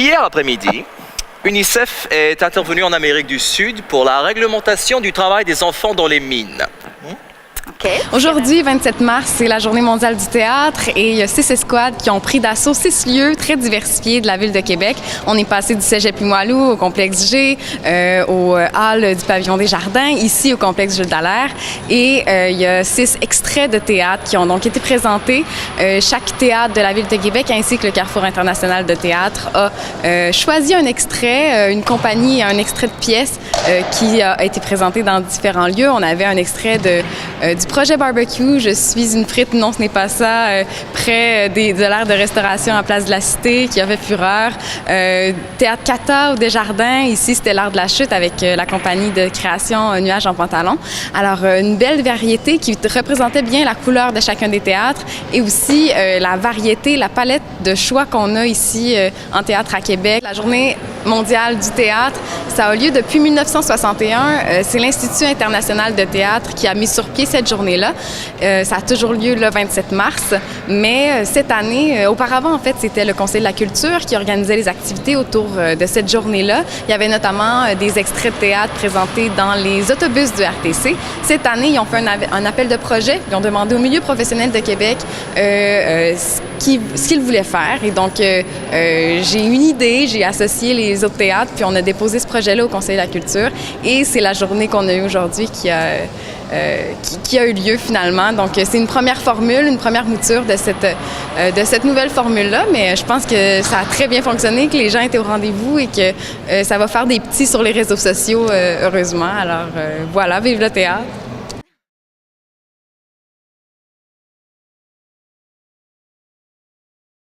Hier après-midi, UNICEF est intervenu en Amérique du Sud pour la réglementation du travail des enfants dans les mines. Aujourd'hui, 27 mars, c'est la Journée mondiale du théâtre et il y a 6 escouades qui ont pris d'assaut 6 lieux très diversifiés de la ville de Québec. On est passé du Cégep Limoilou au complexe G, au hall du pavillon des Jardins, ici au complexe Jules Dallaire. Et il y a 6 extraits de théâtre qui ont donc été présentés. Chaque théâtre de la ville de Québec ainsi que le Carrefour international de théâtre a choisi un extrait, une compagnie, un extrait de pièce qui a été présenté dans différents lieux. On avait un extrait du projet barbecue, je suis une frite, non ce n'est pas ça, près de l'aire de restauration à Place de la Cité qui a fait fureur. Théâtre Cata au Desjardins, ici c'était l'art de la chute avec la compagnie de création Nuages en pantalon. Alors une belle variété qui représentait bien la couleur de chacun des théâtres et aussi la variété, la palette de choix qu'on a ici en théâtre à Québec. La Journée mondiale du théâtre, ça a lieu depuis 1961. C'est l'Institut international de théâtre qui a mis sur pied cette journée-là. Ça a toujours lieu le 27 mars, mais cette année, auparavant, en fait, c'était le Conseil de la culture qui organisait les activités autour de cette journée-là. Il y avait notamment des extraits de théâtre présentés dans les autobus du RTC. Cette année, ils ont fait un appel de projet. Ils ont demandé au milieu professionnel de Québec ce qu'ils voulaient faire. Et donc, j'ai une idée, j'ai associé les autres théâtres, puis on a déposé ce projet-là au Conseil de la culture. Et c'est la journée qu'on a eue aujourd'hui qui a eu lieu finalement. Donc, c'est une première formule, une première mouture de cette nouvelle formule-là, mais je pense que ça a très bien fonctionné, que les gens étaient au rendez-vous et que ça va faire des petits sur les réseaux sociaux, heureusement. Alors, voilà, vive le théâtre!